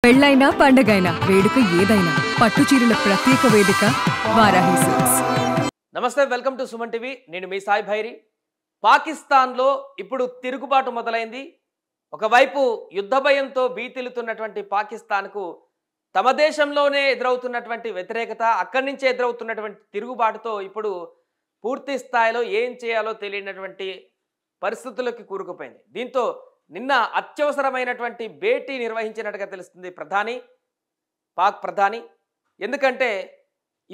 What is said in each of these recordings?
పెళ్ళైనా పండగైనా వేడుక ఏదైనా పట్టు చీరల ప్రత్యేక వేదిక వారాహి సిల్క్స్. నమస్తే, వెల్కమ్ టు సుమన్ టీవీ. నేను మీ సాయి భైరి. పాకిస్తాన్లో ఇప్పుడు తిరుగుబాటు మొదలైంది. ఒకవైపు యుద్ధ భయంతో భీతిల్లుతున్నటువంటి పాకిస్తాన్కు తమ దేశంలోనే ఎదురవుతున్నటువంటి వ్యతిరేకత, అక్కడి నుంచే ఎదురవుతున్నటువంటి తిరుగుబాటుతో ఇప్పుడు పూర్తి స్థాయిలో ఏం చేయాలో తెలియనటువంటి పరిస్థితులకి కూరుకుపోయింది. దీంతో నిన్న అత్యవసరమైనటువంటి భేటీ నిర్వహించినట్టుగా తెలుస్తుంది పాక్ ప్రధాని. ఎందుకంటే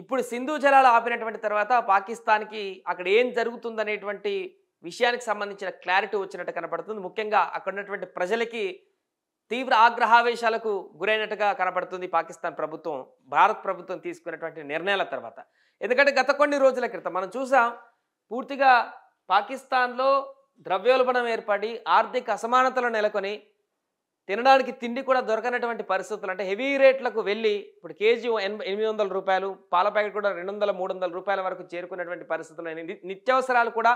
ఇప్పుడు సింధు జలాలు ఆపినటువంటి తర్వాత పాకిస్తాన్కి అక్కడ ఏం జరుగుతుందనేటువంటి విషయానికి సంబంధించిన క్లారిటీ వచ్చినట్టు కనపడుతుంది. ముఖ్యంగా అక్కడ ఉన్నటువంటి ప్రజలకి తీవ్ర ఆగ్రహావేశాలకు గురైనట్టుగా కనపడుతుంది పాకిస్తాన్ ప్రభుత్వం, భారత్ ప్రభుత్వం తీసుకున్నటువంటి నిర్ణయాల తర్వాత. ఎందుకంటే గత కొన్ని రోజుల క్రితం మనం చూసాం, పూర్తిగా పాకిస్తాన్లో ద్రవ్యోల్బణం ఏర్పడి ఆర్థిక అసమానతలు నెలకొని తినడానికి తిండి కూడా దొరకనటువంటి పరిస్థితులు, అంటే హెవీ రేట్లకు వెళ్ళి ఇప్పుడు కేజీ 800 రూపాయలు, పాల ప్యాకెట్ కూడా 200-300 రూపాయల వరకు చేరుకున్నటువంటి పరిస్థితులు, నిత్యావసరాలు కూడా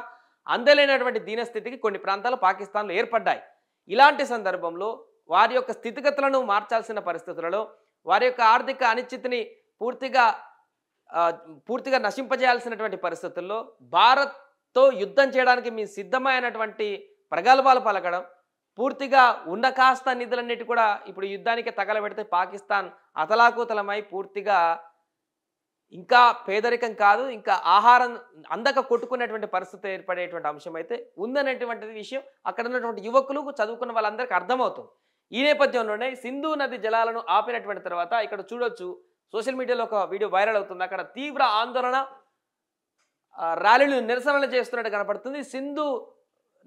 అందలేనటువంటి దీనస్థితికి కొన్ని ప్రాంతాలు పాకిస్తాన్లో ఏర్పడ్డాయి. ఇలాంటి సందర్భంలో వారి యొక్క స్థితిగతులను మార్చాల్సిన పరిస్థితులలో, వారి యొక్క ఆర్థిక అనిశ్చితిని పూర్తిగా నశింపజేయాల్సినటువంటి పరిస్థితుల్లో భారత్తో యుద్ధం చేయడానికి మీ సిద్ధమైనటువంటి ప్రగల్భాలు పలకడం, పూర్తిగా ఉన్న కాస్త నిధులన్నిటి కూడా ఇప్పుడు యుద్ధానికి తగలబెడితే పాకిస్తాన్ అతలాకుతలమై పూర్తిగా ఇంకా పేదరికం కాదు, ఇంకా ఆహారం అందక కొట్టుకునేటువంటి పరిస్థితి ఏర్పడేటువంటి అంశం అయితే ఉందనేటువంటి విషయం అక్కడ ఉన్నటువంటి యువకులు, చదువుకున్న వాళ్ళందరికీ అర్థమవుతుంది. ఈ నేపథ్యంలోనే సింధు నది జలాలను ఆపినటువంటి తర్వాత ఇక్కడ చూడొచ్చు, సోషల్ మీడియాలో ఒక వీడియో వైరల్ అవుతుంది. అక్కడ తీవ్ర ఆందోళన, ర్యాలీలు, నిరసనలు చేస్తున్నట్టు కనపడుతుంది. సింధు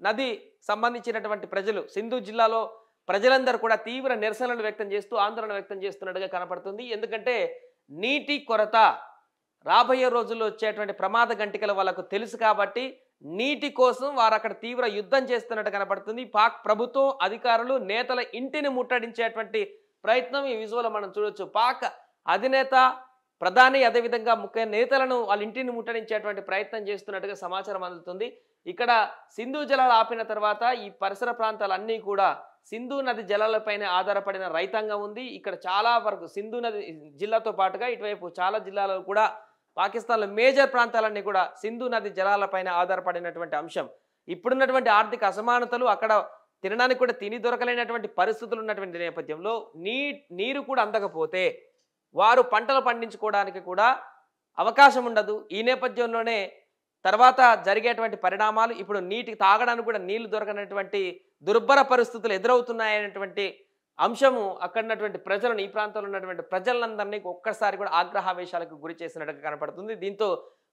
నది సంబంధించినటువంటి ప్రజలు, సింధు జిల్లాలో ప్రజలందరూ కూడా తీవ్ర నిరసనలు వ్యక్తం చేస్తూ ఆందోళన వ్యక్తం చేస్తున్నట్టుగా కనపడుతుంది. ఎందుకంటే నీటి కొరత రాబోయే రోజుల్లో వచ్చేటువంటి ప్రమాద గంటికలు వాళ్ళకు తెలుసు కాబట్టి నీటి కోసం వారు అక్కడ తీవ్ర యుద్ధం చేస్తున్నట్టు కనపడుతుంది. పాక్ ప్రభుత్వం, అధికారులు, నేతల ఇంటిని ముట్టడించేటువంటి ప్రయత్నం ఈ విజువల్ మనం చూడొచ్చు. పాక్ అధినేత, ప్రధాని, అదేవిధంగా ముఖ్య నేతలను వాళ్ళ ఇంటిని ముట్టడించేటువంటి ప్రయత్నం చేస్తున్నట్టుగా సమాచారం అందుతుంది. ఇక్కడ సింధు జలాలు ఆపిన తర్వాత ఈ పరిసర ప్రాంతాలన్నీ కూడా సింధు నది జలాలపైన ఆధారపడిన రైతాంగం ఉంది. ఇక్కడ చాలా వరకు సింధు నది జిల్లాతో పాటుగా ఇటువైపు చాలా జిల్లాలో కూడా పాకిస్తాన్లో మేజర్ ప్రాంతాలన్నీ కూడా సింధు నది జలాలపైన ఆధారపడినటువంటి అంశం. ఇప్పుడున్నటువంటి ఆర్థిక అసమానతలు, అక్కడ తినడానికి కూడా తిని దొరకలేనటువంటి పరిస్థితులు ఉన్నటువంటి నేపథ్యంలో నీరు కూడా అందకపోతే వారు పంటలు పండించుకోవడానికి కూడా అవకాశం ఉండదు. ఈ నేపథ్యంలోనే తర్వాత జరిగేటువంటి పరిణామాలు, ఇప్పుడు నీటికి తాగడానికి కూడా నీళ్లు దొరకనటువంటి దుర్భర పరిస్థితులు ఎదురవుతున్నాయనేటువంటి అంశము అక్కడ ఉన్నటువంటి ప్రజలను, ఈ ప్రాంతంలో ఉన్నటువంటి ప్రజలందరినీ ఒక్కసారి కూడా ఆగ్రహావేశాలకు గురి చేసినట్టుగా కనపడుతుంది. దీంతో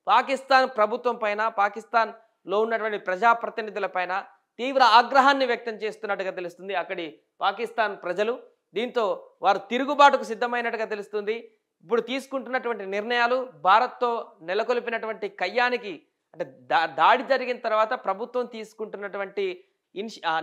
పాకిస్తాన్ ప్రభుత్వం పైన, పాకిస్తాన్లో ఉన్నటువంటి ప్రజాప్రతినిధుల పైన తీవ్ర ఆగ్రహాన్ని వ్యక్తం చేస్తున్నట్టుగా తెలుస్తుంది అక్కడి పాకిస్తాన్ ప్రజలు. దీంతో వారు తిరుగుబాటుకు సిద్ధమైనట్టుగా తెలుస్తుంది. ఇప్పుడు తీసుకుంటున్నటువంటి నిర్ణయాలు భారత్తో నెలకొల్పినటువంటి కయ్యానికి, అంటే దాడి జరిగిన తర్వాత ప్రభుత్వం తీసుకుంటున్నటువంటి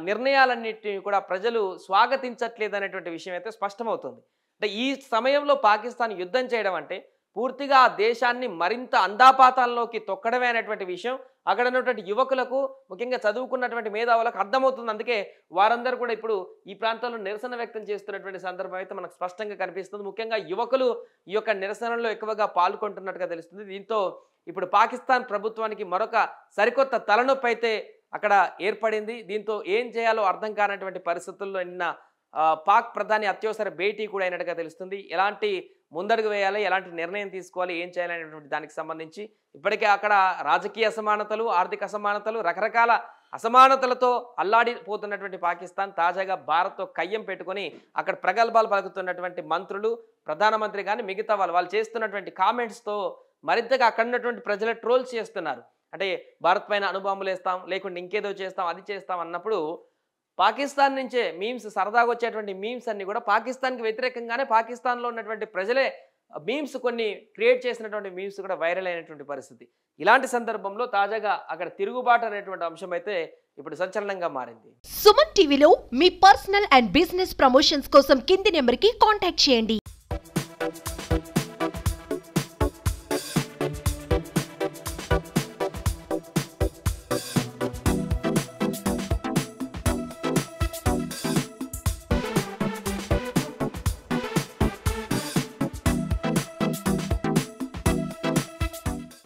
నిర్ణయాలన్నింటినీ కూడా ప్రజలు స్వాగతించట్లేదు అనేటువంటి విషయం అయితే స్పష్టమవుతుంది. అంటే ఈ సమయంలో పాకిస్తాన్ యుద్ధం చేయడం అంటే పూర్తిగా ఆ దేశాన్ని మరింత అంధాపాతాల్లోకి తొక్కడమే అనేటువంటి విషయం అక్కడ ఉన్నటువంటి యువకులకు, ముఖ్యంగా చదువుకున్నటువంటి మేధావులకు అర్థమవుతుంది. అందుకే వారందరూ కూడా ఇప్పుడు ఈ ప్రాంతంలో నిరసన వ్యక్తం చేస్తున్నటువంటి సందర్భం అయితే మనకు స్పష్టంగా కనిపిస్తుంది. ముఖ్యంగా యువకులు ఈ యొక్క నిరసనలో ఎక్కువగా పాల్గొంటున్నట్టుగా తెలుస్తుంది. దీంతో ఇప్పుడు పాకిస్తాన్ ప్రభుత్వానికి మరొక సరికొత్త తలనొప్పి అయితే అక్కడ ఏర్పడింది. దీంతో ఏం చేయాలో అర్థం కానటువంటి పరిస్థితుల్లో నిన్న పాక్ ప్రధాని అత్యవసర భేటీ కూడా అయినట్టుగా తెలుస్తుంది. ఎలాంటి ముందడుగు వేయాలి, ఎలాంటి నిర్ణయం తీసుకోవాలి, ఏం చేయాలనేటువంటి దానికి సంబంధించి ఇప్పటికే అక్కడ రాజకీయ అసమానతలు, ఆర్థిక అసమానతలు, రకరకాల అసమానతలతో అల్లాడిపోతున్నటువంటి పాకిస్తాన్ తాజాగా భారత్తో కయ్యం పెట్టుకొని అక్కడ ప్రగల్భాలు పలుకుతున్నటువంటి మంత్రులు, ప్రధానమంత్రి కానీ మిగతా వాళ్ళు చేస్తున్నటువంటి కామెంట్స్తో మరింతగా అక్కడ ఉన్నటువంటి ప్రజలు ట్రోల్స్ చేస్తున్నారు. అంటే భారత్ పైన అణుబాంబులు వేస్తాం, లేకుంటే ఇంకేదో చేస్తాం, అది చేస్తాం అన్నప్పుడు పాకిస్తాన్ నుంచే మీమ్స్, సరదాగా వచ్చేటువంటి మీమ్స్ అన్ని కూడా పాకిస్తాన్కి వ్యతిరేకంగానే పాకిస్తాన్లో ఉన్నటువంటి ప్రజలే మీమ్స్ కొన్ని క్రియేట్ చేసినటువంటి మీమ్స్ కూడా వైరల్ అయినటువంటి పరిస్థితి. ఇలాంటి సందర్భంలో తాజాగా అక్కడ తిరుగుబాటు అనేటువంటి అంశం అయితే ఇప్పుడు సంచలనంగా మారింది. సుమన్ టీవీలో మీ పర్సనల్ అండ్ బిజినెస్ ప్రమోషన్స్ కోసం కింది నెంబర్కి కాంటాక్ట్ చేయండి.